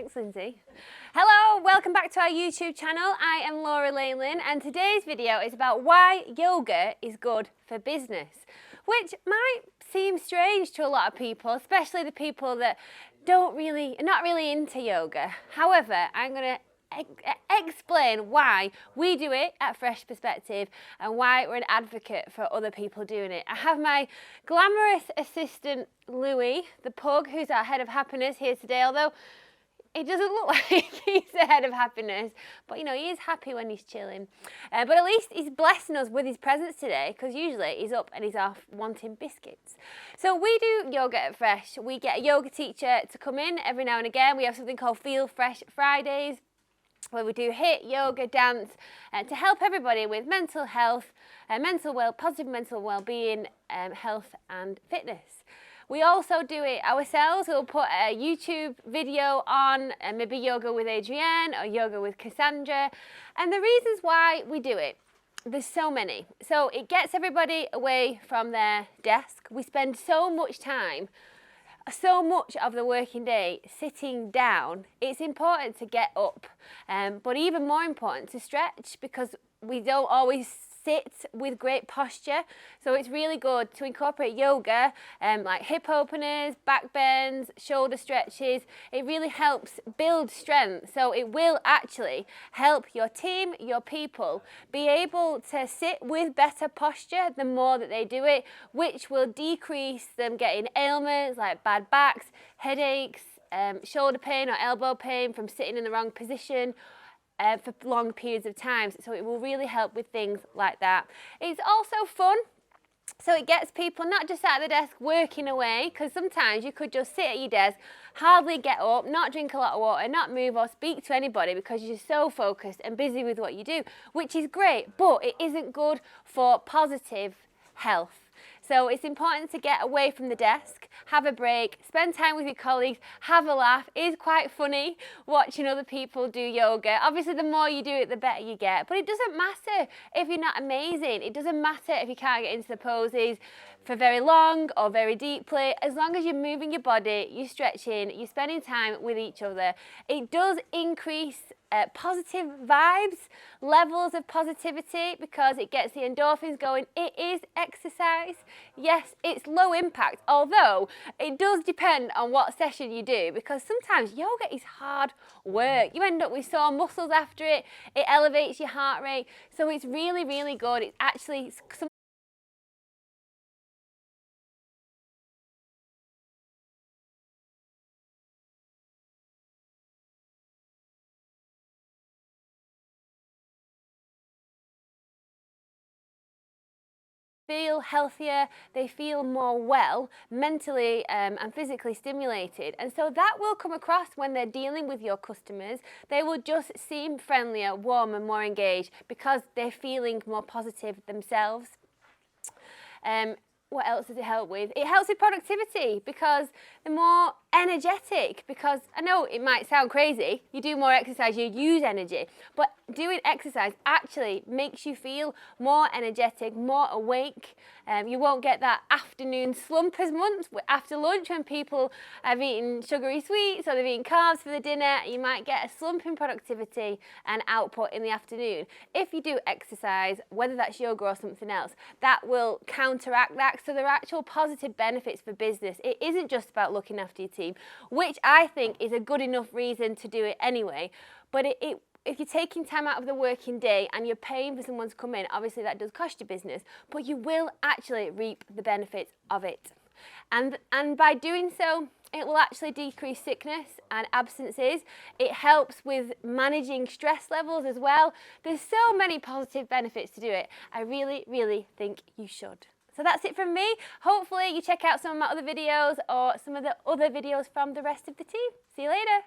Thanks, Lindsay. Hello, welcome back to our YouTube channel. I am Laura Leyland, and today's video is about why yoga is good for business, which might seem strange to a lot of people, especially the people that are not really into yoga. However, I'm going to explain why we do it at Fresh Perspective and why we're an advocate for other people doing it. I have my glamorous assistant Louis, the pug, who's our head of happiness here today, although it doesn't look like he's the head of happiness, but you know, he is happy when he's chilling. But at least he's blessing us with his presence today, because usually he's up and he's off wanting biscuits. So we do yoga at Fresh. We get a yoga teacher to come in every now and again. We have something called Feel Fresh Fridays, where we do HIIT, yoga, dance, to help everybody with mental health, positive mental well-being, health and fitness. We also do it ourselves. We'll put a YouTube video on, maybe yoga with Adrienne or yoga with Cassandra. And the reasons why we do it, there's so many. So it gets everybody away from their desk. We spend so much time, so much of the working day sitting down. It's important to get up, but even more important to stretch, because we don't always sit with great posture. So it's really good to incorporate yoga, like hip openers, back bends, shoulder stretches. It really helps build strength. So it will actually help your team, your people, be able to sit with better posture the more that they do it, which will decrease them getting ailments like bad backs, headaches, shoulder pain or elbow pain from sitting in the wrong position for long periods of time. So it will really help with things like that. It's also fun. So it gets people not just at the desk working away, because sometimes you could just sit at your desk, hardly get up, not drink a lot of water, not move or speak to anybody because you're so focused and busy with what you do, which is great, but it isn't good for positive health. So it's important to get away from the desk, have a break, spend time with your colleagues, have a laugh. It is quite funny watching other people do yoga. Obviously, the more you do it, the better you get. But it doesn't matter if you're not amazing. It doesn't matter if you can't get into the poses for very long or very deeply. As long as you're moving your body, you're stretching, you're spending time with each other, it does increase positive vibes, levels of positivity, because it gets the endorphins going. It is exercise. Yes, it's low impact, although it does depend on what session you do, because sometimes yoga is hard work. You end up with sore muscles after it. It elevates your heart rate. So it's really, really good. It's actually feel healthier, they feel more well, mentally and physically stimulated. And so that will come across when they're dealing with your customers. They will just seem friendlier, warmer, more engaged, because they're feeling more positive themselves. What else does it help with? It helps with productivity, because the more energetic, because I know it might sound crazy, you do more exercise, you use energy, but doing exercise actually makes you feel more energetic, more awake. You won't get that afternoon slump as much after lunch when people have eaten sugary sweets or they've eaten carbs for the dinner. You might get a slump in productivity and output in the afternoon. If you do exercise, whether that's yoga or something else, that will counteract that. So there are actual positive benefits for business. It isn't just about looking after your team, which I think is a good enough reason to do it anyway. But if you're taking time out of the working day and you're paying for someone to come in, obviously that does cost your business, but you will actually reap the benefits of it. And by doing so, it will actually decrease sickness and absences. It helps with managing stress levels as well. There's so many positive benefits to do it. I really, really think you should. So that's it from me. Hopefully you check out some of my other videos or some of the other videos from the rest of the team. See you later.